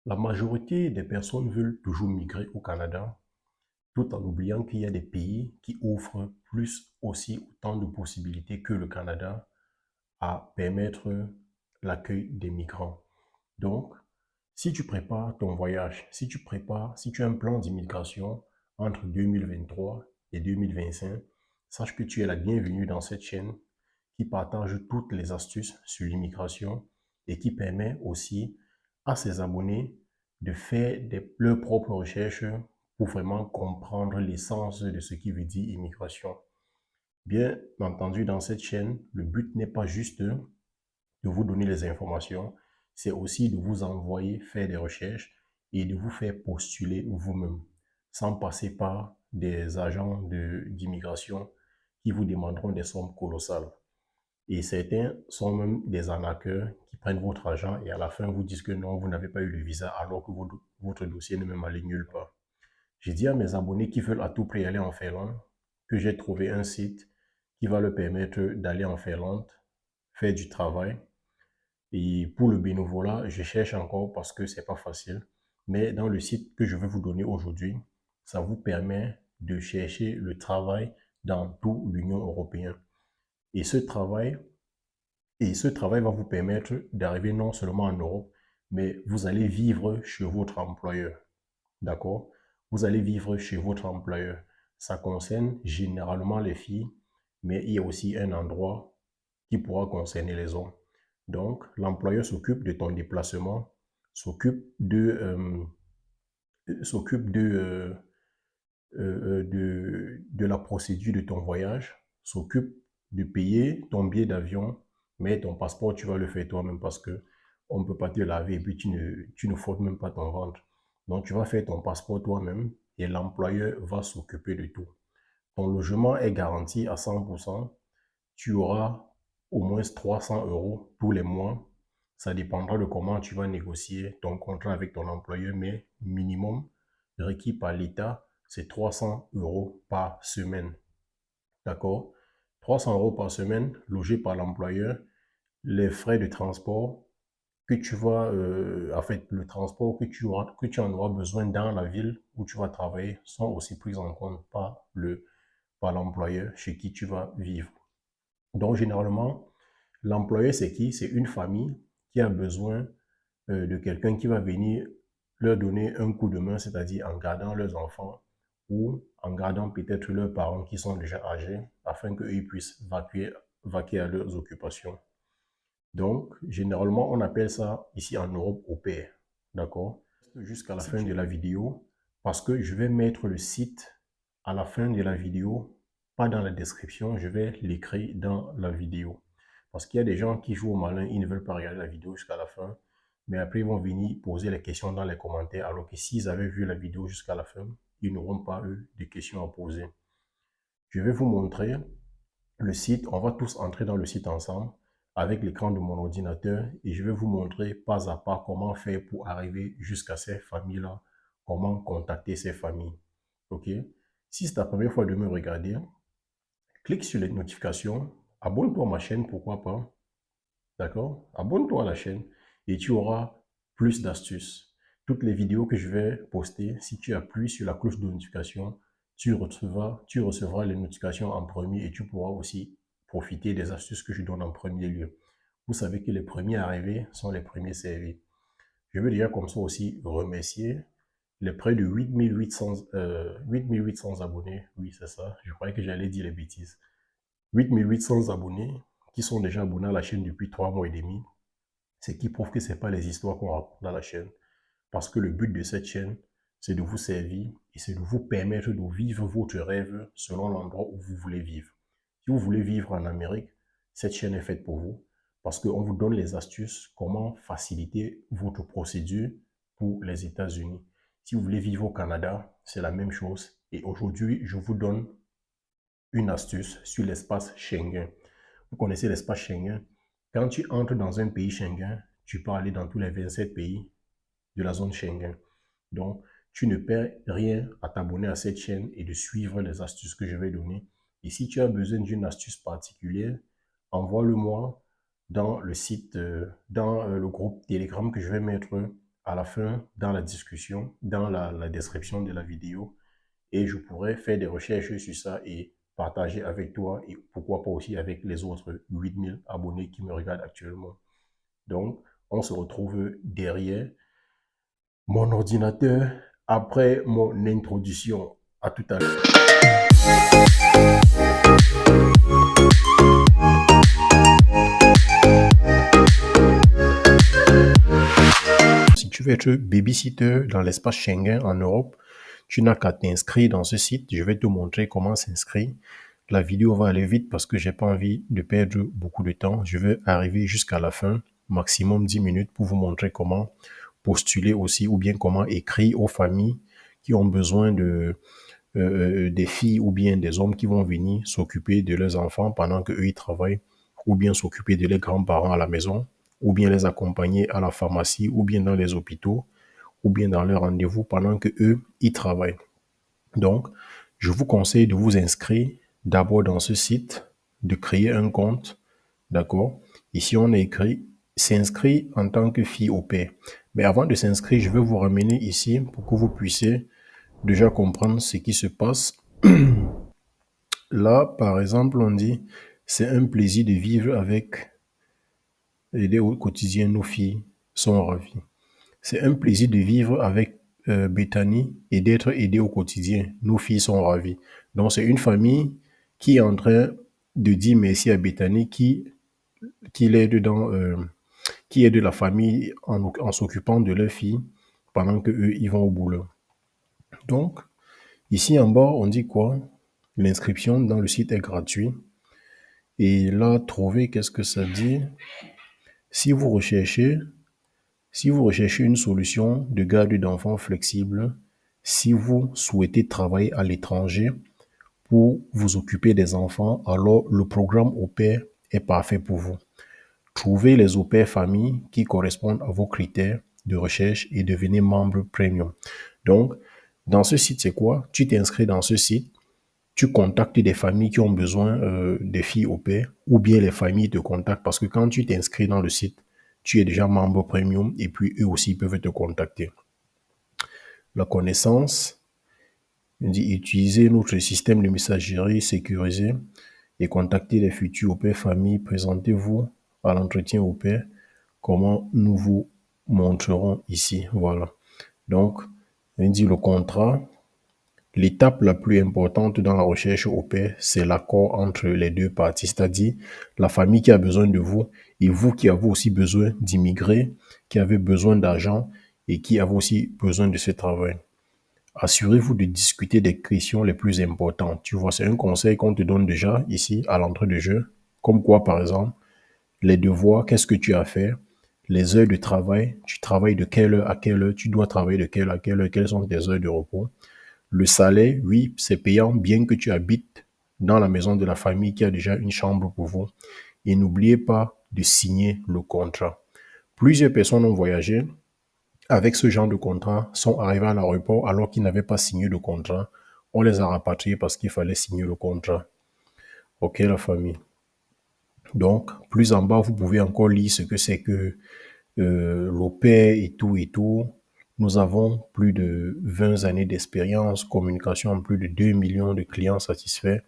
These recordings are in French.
La majorité des personnes veulent toujours migrer au Canada, tout en oubliant qu'il y a des pays qui offrent plus aussi autant de possibilités que le Canada à permettre l'accueil des migrants. Donc, si tu prépares ton voyage, si tu as un plan d'immigration entre 2023 et 2025, sache que tu es la bienvenue dans cette chaîne qui partage toutes les astuces sur l'immigration et qui permet aussi à ses abonnés de faire leurs propres recherches pour vraiment comprendre l'essence de ce qui veut dire immigration. Bien entendu, dans cette chaîne, le but n'est pas juste de vous donner les informations, c'est aussi de vous envoyer faire des recherches et de vous faire postuler vous-même, sans passer par des agents d'immigration qui vous demanderont des sommes colossales. Et certains sont même des arnaqueurs qui prennent votre argent et à la fin vous disent que non, vous n'avez pas eu le visa alors que votre dossier n'est même allé nulle part. J'ai dit à mes abonnés qui veulent à tout prix aller en Finlande que j'ai trouvé un site qui va leur permettre d'aller en Finlande, faire du travail. Et pour le bénévolat, je cherche encore parce que c'est pas facile. Mais dans le site que je vais vous donner aujourd'hui, ça vous permet de chercher le travail dans toute l'Union européenne. Et ce travail, et ce travail va vous permettre d'arriver non seulement en Europe, mais vous allez vivre chez votre employeur. D'accord? Vous allez vivre chez votre employeur. Ça concerne généralement les filles, mais il y a aussi un endroit qui pourra concerner les hommes. Donc, l'employeur s'occupe de ton déplacement, s'occupe s'occupe de la procédure de ton voyage, s'occupe de payer ton billet d'avion, mais ton passeport, tu vas le faire toi-même parce que on ne peut pas te laver et puis tu ne frottes même pas ton ventre. Donc, tu vas faire ton passeport toi-même et l'employeur va s'occuper de tout. Ton logement est garanti à 100%. Tu auras au moins 300 euros tous les mois. Ça dépendra de comment tu vas négocier ton contrat avec ton employeur, mais minimum requis par l'État, c'est 300 euros par semaine. D'accord? 300 euros par semaine, logé par l'employeur, les frais de transport que tu vas, en fait, le transport que tu en auras besoin dans la ville où tu vas travailler sont aussi pris en compte par l'employeur chez qui tu vas vivre. Donc, généralement, l'employeur, c'est qui? C'est une famille qui a besoin de quelqu'un qui va venir leur donner un coup de main, c'est-à-dire en gardant leurs enfants ou en gardant peut-être leurs parents qui sont déjà âgés afin qu'eux puissent vaquer à leurs occupations. Donc, généralement, on appelle ça ici en Europe au pair. D'accord? Jusqu'à la fin de la vidéo parce que je vais mettre le site à la fin de la vidéo, pas dans la description, je vais l'écrire dans la vidéo. Parce qu'il y a des gens qui jouent au malin, ils ne veulent pas regarder la vidéo jusqu'à la fin, mais après ils vont venir poser les questions dans les commentaires, alors que s'ils avaient vu la vidéo jusqu'à la fin, ils n'auront pas eu de questions à poser. Je vais vous montrer le site, on va tous entrer dans le site ensemble avec l'écran de mon ordinateur et je vais vous montrer pas à pas comment faire pour arriver jusqu'à ces familles-là, comment contacter ces familles. Ok? Si c'est ta première fois de me regarder, clique sur les notifications, abonne-toi à ma chaîne, pourquoi pas. D'accord? Abonne-toi à la chaîne et tu auras plus d'astuces. Toutes les vidéos que je vais poster, si tu appuies sur la cloche de notification, tu recevras les notifications en premier et tu pourras aussi profiter des astuces que je donne en premier lieu. Vous savez que les premiers arrivés sont les premiers servis. Je veux déjà comme ça aussi remercier les près de 8800 abonnés. Oui, c'est ça. Je croyais que j'allais dire les bêtises. 8800 abonnés qui sont déjà abonnés à la chaîne depuis 3 mois et demi, ce qui prouve que ce n'est pas les histoires qu'on raconte dans la chaîne. Parce que le but de cette chaîne, c'est de vous servir et c'est de vous permettre de vivre votre rêve selon l'endroit où vous voulez vivre. Si vous voulez vivre en Amérique, cette chaîne est faite pour vous parce qu'on vous donne les astuces comment faciliter votre procédure pour les États-Unis. Si vous voulez vivre au Canada, c'est la même chose. Et aujourd'hui, je vous donne une astuce sur l'espace Schengen. Vous connaissez l'espace Schengen. Quand tu entres dans un pays Schengen, tu peux aller dans tous les 27 pays de la zone Schengen. Donc, tu ne perds rien à t'abonner à cette chaîne et de suivre les astuces que je vais donner. Et si tu as besoin d'une astuce particulière, envoie-le-moi dans le site, dans le groupe Telegram que je vais mettre à la fin, dans la discussion, dans la description de la vidéo, et je pourrais faire des recherches sur ça et partager avec toi et pourquoi pas aussi avec les autres 8000 abonnés qui me regardent actuellement. Donc, on se retrouve derrière mon ordinateur après mon introduction. À tout à l'heure. Si tu veux être babysitter dans l'espace Schengen en Europe, tu n'as qu'à t'inscrire dans ce site. Je vais te montrer comment s'inscrire. La vidéo va aller vite parce que j'ai pas envie de perdre beaucoup de temps. Je vais arriver jusqu'à la fin, maximum 10 minutes pour vous montrer comment postuler aussi ou bien comment écrire aux familles qui ont besoin des filles ou bien des hommes qui vont venir s'occuper de leurs enfants pendant qu'eux ils travaillent, ou bien s'occuper de leurs grands-parents à la maison, ou bien les accompagner à la pharmacie, ou bien dans les hôpitaux, ou bien dans leurs rendez-vous pendant que eux ils travaillent. Donc, je vous conseille de vous inscrire d'abord dans ce site, de créer un compte, d'accord? Ici, on a écrit s'inscrire en tant que fille au pair. Mais avant de s'inscrire, je vais vous ramener ici pour que vous puissiez déjà comprendre ce qui se passe. Là, par exemple, on dit c'est un plaisir de vivre avec aider au quotidien nos filles sont ravies. C'est un plaisir de vivre avec Bethany et d'être aidé au quotidien. Nos filles sont ravies. Donc, c'est une famille qui est en train de dire merci à Bethany qui l'aide qui aide la famille en s'occupant de leurs filles pendant qu'eux, ils vont au boulot. Donc, ici en bas, on dit quoi? L'inscription dans le site est gratuite. Et là, trouver, qu'est-ce que ça dit? Si vous recherchez Si vous recherchez une solution de garde d'enfants flexible, si vous souhaitez travailler à l'étranger pour vous occuper des enfants, alors le programme au pair est parfait pour vous. Trouvez les au pair familles qui correspondent à vos critères de recherche et devenez membre premium. Donc, dans ce site, c'est quoi? Tu t'inscris dans ce site, tu contactes des familles qui ont besoin des filles au pair, ou bien les familles te contactent parce que quand tu t'inscris dans le site, tu es déjà membre premium et puis eux aussi peuvent te contacter. La connaissance, on dit utiliser notre système de messagerie sécurisé et contacter les futurs au pair familles. Présentez-vous à l'entretien au pair, comment nous vous montrerons ici. Voilà. Donc, on dit le contrat. L'étape la plus importante dans la recherche au pair, c'est l'accord entre les deux parties, c'est-à-dire la famille qui a besoin de vous et vous qui avez aussi besoin d'immigrer, qui avez besoin d'argent et qui avez aussi besoin de ce travail. Assurez-vous de discuter des questions les plus importantes. Tu vois, c'est un conseil qu'on te donne déjà ici à l'entrée de jeu, comme quoi par exemple, les devoirs, qu'est-ce que tu as à faire, les heures de travail, tu travailles de quelle heure à quelle heure, tu dois travailler de quelle heure à quelle heure, quelles sont tes heures de repos. Le salaire, oui, c'est payant bien que tu habites dans la maison de la famille qui a déjà une chambre pour vous. Et n'oubliez pas de signer le contrat. Plusieurs personnes ont voyagé avec ce genre de contrat, sont arrivés à l'aéroport alors qu'ils n'avaient pas signé de contrat. On les a rapatriés parce qu'il fallait signer le contrat. Ok, la famille. Donc, plus en bas, vous pouvez encore lire ce que c'est que l'au pair et tout et tout. Nous avons plus de 20 années d'expérience, communication, plus de 2 millions de clients satisfaits,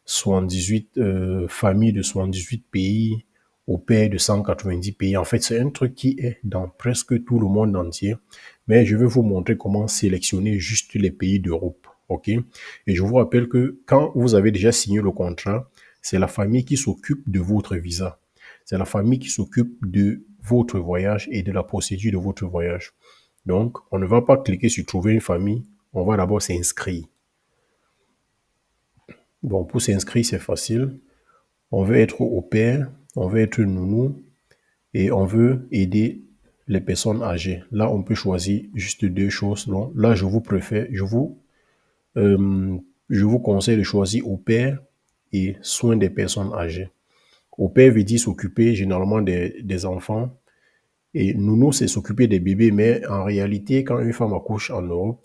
78 familles de 78 pays, au pair de 190 pays. En fait, c'est un truc qui est dans presque tout le monde entier. Mais je vais vous montrer comment sélectionner juste les pays d'Europe. OK? Et je vous rappelle que quand vous avez déjà signé le contrat, c'est la famille qui s'occupe de votre visa. C'est la famille qui s'occupe de votre voyage et de la procédure de votre voyage. Donc, on ne va pas cliquer sur trouver une famille. On va d'abord s'inscrire. Bon, pour s'inscrire, c'est facile. On veut être au pair, on veut être nounou et on veut aider les personnes âgées. Là, on peut choisir juste deux choses. Donc, là, euh, je vous conseille de choisir au pair et soins des personnes âgées. Au pair veut dire s'occuper généralement des enfants. Et nounou, c'est s'occuper des bébés. Mais en réalité, quand une femme accouche en Europe,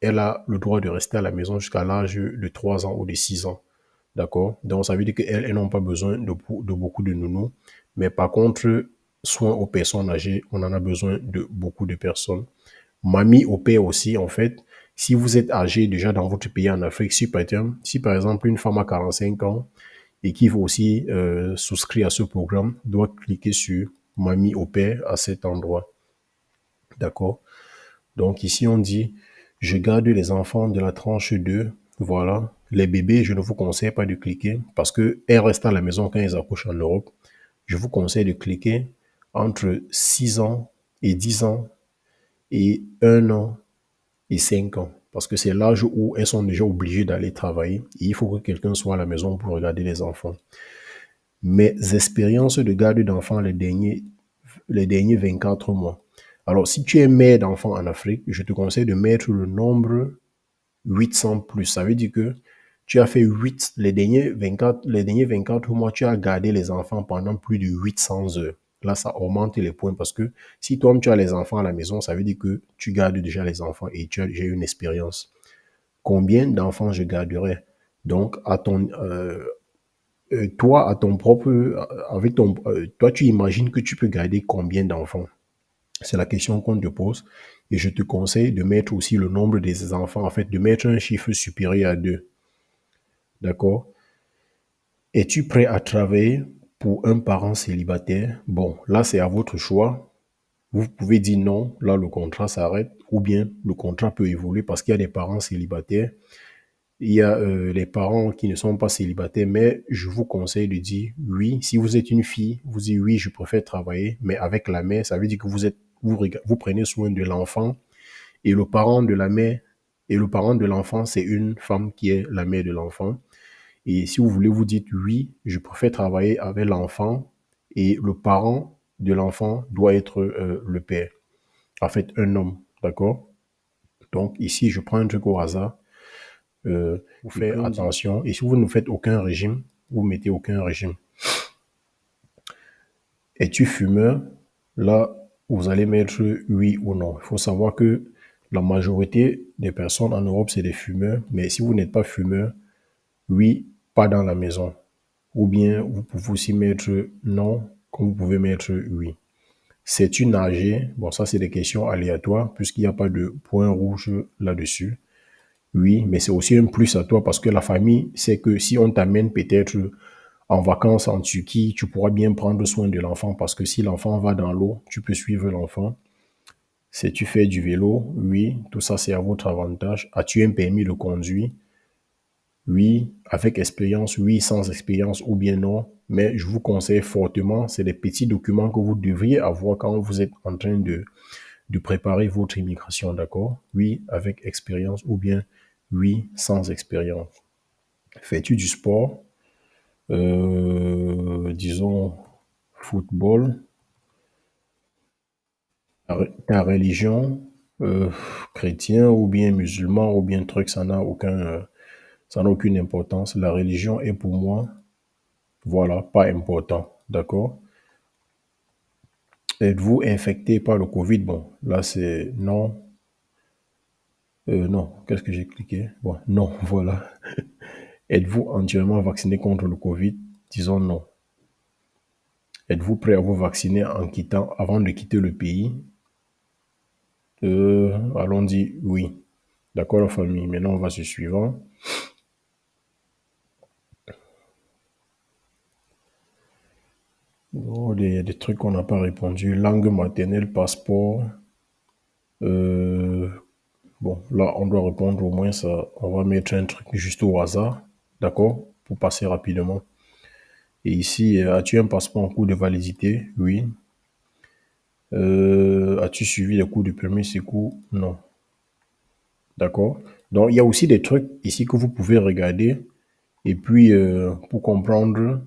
elle a le droit de rester à la maison jusqu'à l'âge de 3 ans ou de 6 ans. D'accord? Donc, ça veut dire qu'elles n'ont pas besoin de beaucoup de nounous. Mais par contre, soins aux personnes âgées, on en a besoin de beaucoup de personnes. Mamie au père aussi, en fait, si vous êtes âgé déjà dans votre pays en Afrique, si par exemple une femme a 45 ans et qui veut aussi souscrire à ce programme, doit cliquer sur Mamie au père à cet endroit. D'accord? Donc ici, on dit, je garde les enfants de la tranche 2. Voilà. Les bébés, je ne vous conseille pas de cliquer parce qu'elles restent à la maison quand ils accouchent en Europe. Je vous conseille de cliquer entre 6 ans et 10 ans et 1 an et 5 ans. Parce que c'est l'âge où elles sont déjà obligées d'aller travailler. Et il faut que quelqu'un soit à la maison pour regarder les enfants. Mes expériences de garde d'enfants les derniers 24 mois. Alors, si tu es mère d'enfants en Afrique, je te conseille de mettre le nombre 800 plus. Ça veut dire que tu as fait 8, les derniers 24 mois, tu as gardé les enfants pendant plus de 800 heures. Là, ça augmente les points parce que si toi, tu as les enfants à la maison, ça veut dire que tu gardes déjà les enfants et tu as déjà une expérience. Combien d'enfants je garderai? Donc, toi, toi, tu imagines que tu peux garder combien d'enfants? C'est la question qu'on te pose. Et je te conseille de mettre aussi le nombre des enfants, en fait, de mettre un chiffre supérieur à 2. D'accord? Es-tu prêt à travailler pour un parent célibataire? Bon, là, c'est à votre choix. Vous pouvez dire non, là, le contrat s'arrête, ou bien le contrat peut évoluer parce qu'il y a des parents célibataires. Il y a les parents qui ne sont pas célibataires, mais je vous conseille de dire oui. Si vous êtes une fille, vous dites oui, je préfère travailler, mais avec la mère, ça veut dire que vous prenez soin de l'enfant et le parent de la mère et le parent de l'enfant, c'est une femme qui est la mère de l'enfant. Et si vous voulez, vous dites oui, je préfère travailler avec l'enfant et le parent de l'enfant doit être le père. En fait, un homme, d'accord? Donc ici, je prends un truc au hasard. Vous faites attention. Et si vous ne faites aucun régime, vous mettez aucun régime. Es-tu fumeur? Là, vous allez mettre oui ou non. Il faut savoir que la majorité des personnes en Europe, c'est des fumeurs. Mais si vous n'êtes pas fumeur, oui, pas dans la maison. Ou bien vous pouvez aussi mettre non, comme vous pouvez mettre oui. Sais-tu nager? Bon, ça, c'est des questions aléatoires puisqu'il n'y a pas de point rouge là-dessus. Oui, mais c'est aussi un plus à toi parce que la famille sait que si on t'amène peut-être en vacances en Turquie, tu pourras bien prendre soin de l'enfant parce que si l'enfant va dans l'eau, tu peux suivre l'enfant. Si tu fais du vélo, oui, tout ça c'est à votre avantage. As-tu un permis de conduire? Oui, avec expérience, oui, sans expérience ou bien non. Mais je vous conseille fortement, c'est des petits documents que vous devriez avoir quand vous êtes en train de préparer votre immigration, d'accord? Oui, avec expérience ou bien oui, sans expérience. Fais-tu du sport? Disons football, ta religion, chrétien ou bien musulman ou bien truc, ça n'a aucune importance. La religion est pour moi, voilà, pas important, d'accord? Êtes-vous infecté par le Covid? Bon, là c'est non, non. Qu'est-ce que j'ai cliqué? Bon, non, voilà. Êtes-vous entièrement vacciné contre le Covid? Disons non. Êtes-vous prêt à vous vacciner avant de quitter le pays? Allons-y, oui. D'accord, la famille. Maintenant, on va sur le suivant. Oh, il y a des trucs qu'on n'a pas répondu. Langue maternelle, passeport. Euh, bon, là, on doit répondre au moins ça. On va mettre un truc juste au hasard. D'accord? Pour passer rapidement. Et ici, as-tu un passeport en cours de validité? Oui. As-tu suivi les cours de premier secours? Non. D'accord? Donc, il y a aussi des trucs ici que vous pouvez regarder. Et puis, pour comprendre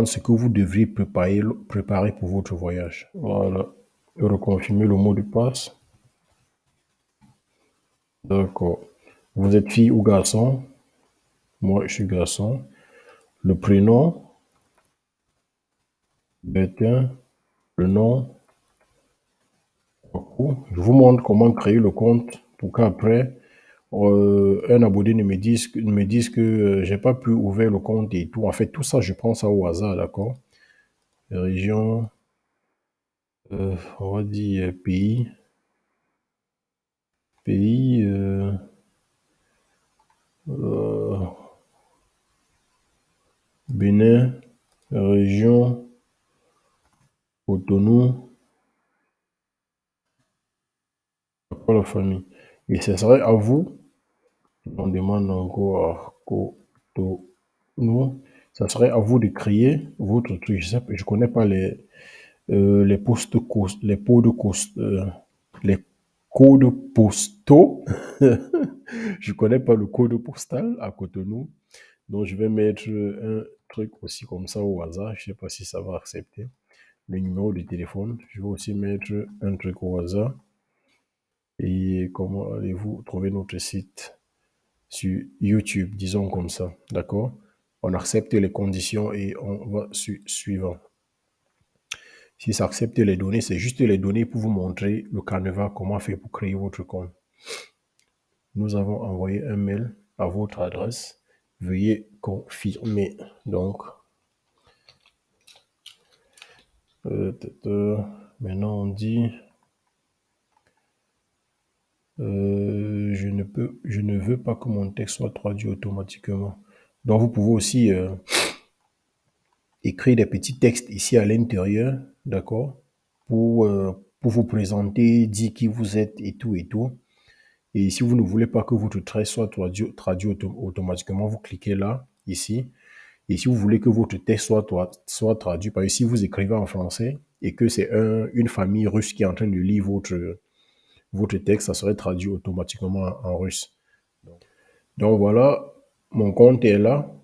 ce que vous devriez préparer pour votre voyage. Voilà. Reconfirmer le mot de passe. D'accord. Vous êtes fille ou garçon? Moi, je suis garçon. Le prénom, Bertin. Le nom, Kwaku. Je vous montre comment créer le compte pour qu'après, Un abonné me dise que j'ai pas pu ouvrir le compte et tout. En fait, tout ça, je prends ça au hasard, d'accord? Région, on va dire pays, pays, euh, Bénin, région, Cotonou, pour la famille. Et ce serait à vous, on demande encore à Cotonou, ça serait à vous de créer votre truc. Je sais pas, je connais pas les les les codes postaux. Je connais pas le code postal à Cotonou. Donc, je vais mettre un truc aussi comme ça au hasard. Je sais pas si ça va accepter. Le numéro de téléphone. Je vais aussi mettre un truc au hasard. Et comment allez-vous trouver notre site sur YouTube, disons comme ça. D'accord? On accepte les conditions et on va sur suivant. Si ça accepte les données, c'est juste les données pour vous montrer le canevas, comment faire pour créer votre compte. Nous avons envoyé un mail à votre adresse. Veuillez confirmer. Donc, maintenant on dit je ne veux pas que mon texte soit traduit automatiquement. Donc, vous pouvez aussi écrire des petits textes ici à l'intérieur, d'accord, pour vous présenter, dire qui vous êtes et tout et tout. Et si vous ne voulez pas que votre trait soit traduit automatiquement, vous cliquez là, ici. Et si vous voulez que votre texte soit traduit, par exemple, si vous écrivez en français et que c'est une famille russe qui est en train de lire votre texte, ça serait traduit automatiquement en russe. Donc voilà, mon compte est là.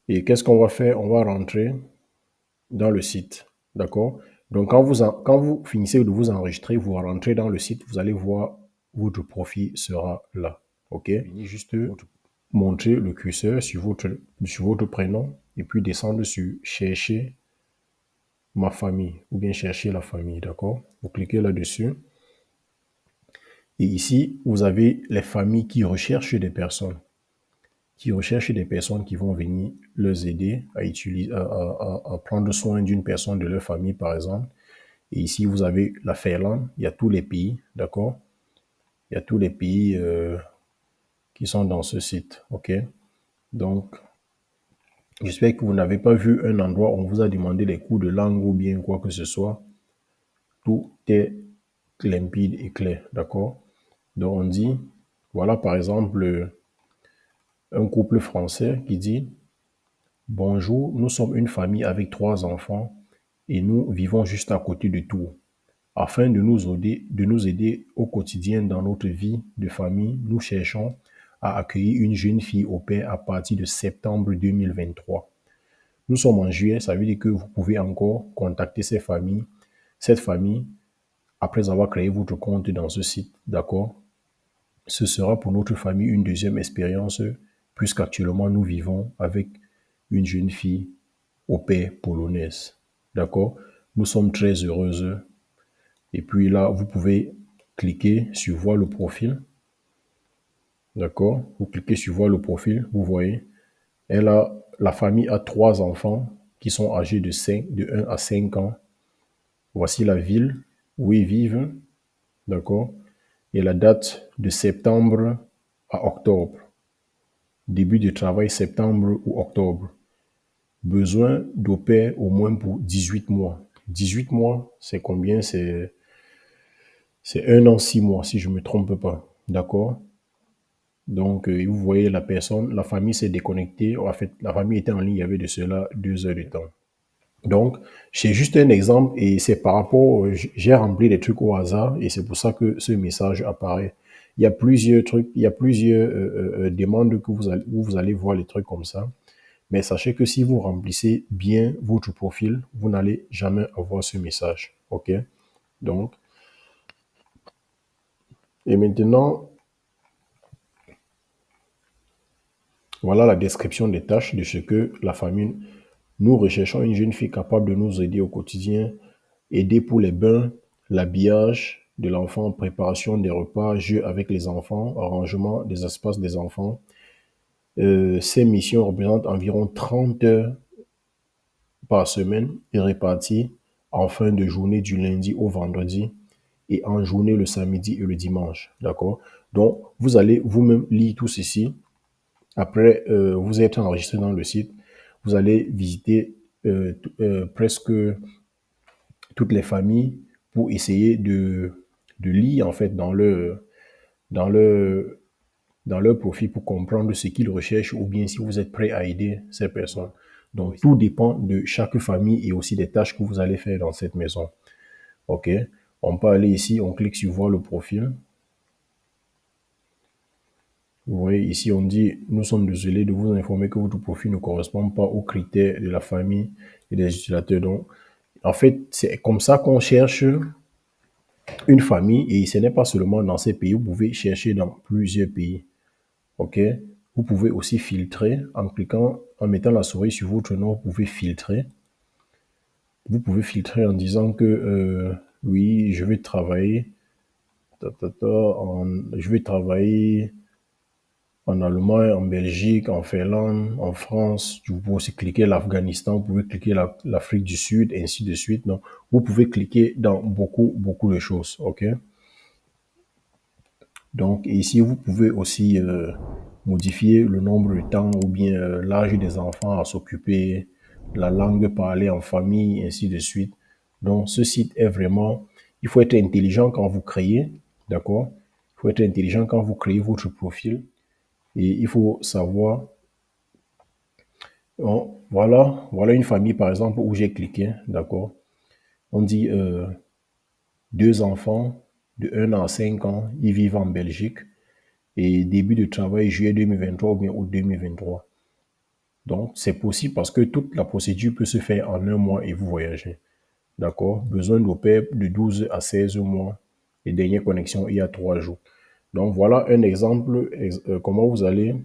Et qu'est-ce qu'on va faire? On va rentrer dans le site. D'accord? Donc, quand vous finissez de vous enregistrer, vous rentrez dans le site, vous allez voir, votre profil sera là. OK? Venez juste montrer le curseur sur votre prénom et puis descendre sur chercher ma famille ou bien chercher la famille. D'accord? Vous cliquez là-dessus. Et ici, vous avez les familles qui recherchent des personnes. Qui recherchent des personnes qui vont venir les aider à, utiliser, à prendre soin d'une personne de leur famille, par exemple. Et ici, vous avez la Finlande, il y a tous les pays, d'accord? Il y a tous les pays qui sont dans ce site, ok? Donc, j'espère que vous n'avez pas vu un endroit où on vous a demandé les cours de langue ou bien quoi que ce soit. Tout est limpide et clair, d'accord? Donc, on dit, voilà par exemple un couple français qui dit, bonjour, nous sommes une famille avec 3 enfants et nous vivons juste à côté de Tours. Afin de nous aider au quotidien dans notre vie de famille, nous cherchons à accueillir une jeune fille au père à partir de septembre 2023. Nous sommes en juillet, ça veut dire que vous pouvez encore contacter cette famille, après avoir créé votre compte dans ce site, d'accord? Ce sera pour notre famille une deuxième expérience, puisqu'actuellement nous vivons avec une jeune fille au père polonaise, d'accord? Nous sommes très heureuses. Et puis là, vous pouvez cliquer sur voir le profil. D'accord? Vous cliquez sur voir le profil, vous voyez. La famille a 3 enfants qui sont âgés de 1 à 5 ans. Voici la ville où ils vivent. D'accord? Et la date de septembre à octobre. Début de travail septembre ou octobre. Besoin d'au pair au moins pour 18 mois. 18 mois, c'est combien? C'est 1 an, 6 mois, si je ne me trompe pas. D'accord? Donc, vous voyez la personne, la famille s'est déconnectée. En fait, la famille était en ligne, il y avait de cela 2 heures de temps. Donc, c'est juste un exemple et c'est par rapport, j'ai rempli des trucs au hasard et c'est pour ça que ce message apparaît. Il y a plusieurs trucs, il y a plusieurs demandes que où vous allez voir les trucs comme ça. Mais sachez que si vous remplissez bien votre profil, vous n'allez jamais avoir ce message. OK? Donc, et maintenant, voilà la description des tâches de ce que la famille. Nous recherchons une jeune fille capable de nous aider au quotidien, aider pour les bains, l'habillage, de l'enfant, préparation des repas, jeux avec les enfants, arrangement des espaces des enfants. Ces missions représentent environ 30 heures par semaine et réparties en fin de journée du lundi au vendredi et en journée le samedi et le dimanche. D'accord? Donc, vous allez vous-même lire tout ceci. Après, vous êtes enregistré dans le site. Vous allez visiter presque toutes les familles pour essayer de lire en fait dans le, dans leur profil pour comprendre ce qu'ils recherchent ou bien si vous êtes prêt à aider ces personnes. Donc, tout dépend de chaque famille et aussi des tâches que vous allez faire dans cette maison. OK? On peut aller ici, on clique sur voir le profil. Vous voyez ici, on dit, nous sommes désolés de vous informer que votre profil ne correspond pas aux critères de la famille et des utilisateurs. Donc, en fait, c'est comme ça qu'on cherche une famille et ce n'est pas seulement dans ces pays, vous pouvez chercher dans plusieurs pays. OK? Vous pouvez aussi filtrer en cliquant, en mettant la souris sur votre nom, vous pouvez filtrer. Vous pouvez filtrer en disant que oui, je vais travailler, je vais travailler en Allemagne, en Belgique, en Finlande, en France. Vous pouvez aussi cliquer l'Afghanistan, vous pouvez cliquer l'Afrique du Sud, et ainsi de suite. Donc, vous pouvez cliquer dans beaucoup de choses. OK? Donc, ici, vous pouvez aussi modifier le nombre de temps ou bien l'âge des enfants à s'occuper, la langue parlée en famille, ainsi de suite. Donc, ce site est vraiment... Il faut être intelligent quand vous créez, d'accord? Il faut être intelligent quand vous créez votre profil. Et il faut savoir... Bon, voilà une famille, par exemple, où j'ai cliqué, d'accord? On dit deux enfants de 1 an à 5 ans, ils vivent en Belgique. Et début de travail juillet 2023 ou bien août 2023. Donc, c'est possible parce que toute la procédure peut se faire en 1 mois et vous voyagez. D'accord? Besoin d'au pair de 12 à 16 mois et dernière connexion il y a 3 jours. Donc, voilà un exemple comment vous allez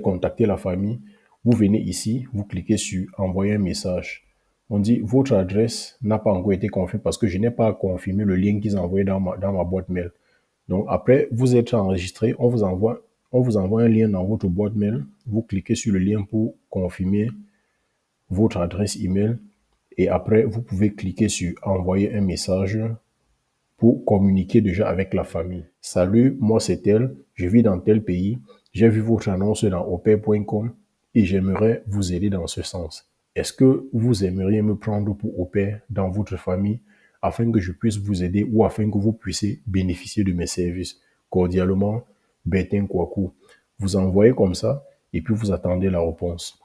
contacter la famille. Vous venez ici, vous cliquez sur envoyer un message. On dit votre adresse n'a pas encore été confirmée parce que je n'ai pas confirmé le lien qu'ils ont envoyé dans ma boîte mail. Donc après, vous êtes enregistré, on vous envoie un lien dans votre boîte mail. Vous cliquez sur le lien pour confirmer votre adresse email. Et après, vous pouvez cliquer sur envoyer un message pour communiquer déjà avec la famille. Salut, moi c'est tel, je vis dans tel pays, j'ai vu votre annonce dans opère.com et j'aimerais vous aider dans ce sens. Est-ce que vous aimeriez me prendre pour au pair dans votre famille afin que je puisse vous aider ou afin que vous puissiez bénéficier de mes services? Cordialement, Bertin Kouakou. Vous envoyez comme ça et puis vous attendez la réponse.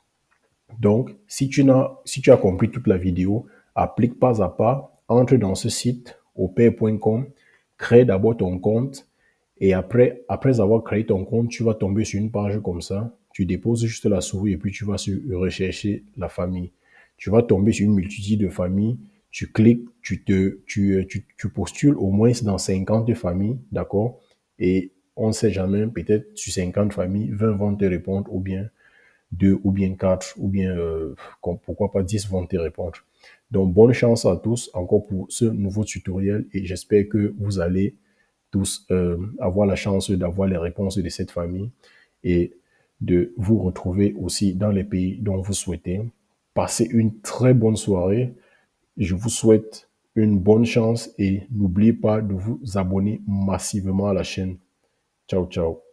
Donc, si tu as compris toute la vidéo, applique pas à pas, entre dans ce site opère.com, crée d'abord ton compte et après avoir créé ton compte, tu vas tomber sur une page comme ça. Tu déposes juste la souris et puis tu vas rechercher la famille. Tu vas tomber sur une multitude de familles. Tu cliques, tu postules au moins dans 50 familles, d'accord? Et on ne sait jamais, peut-être sur 50 familles, 20 vont te répondre ou bien 2 ou bien 4 ou bien pourquoi pas 10 vont te répondre. Donc bonne chance à tous encore pour ce nouveau tutoriel et j'espère que vous allez tous avoir la chance d'avoir les réponses de cette famille et de vous retrouver aussi dans les pays dont vous souhaitez. Passez une très bonne soirée. Je vous souhaite une bonne chance et n'oubliez pas de vous abonner massivement à la chaîne. Ciao, ciao.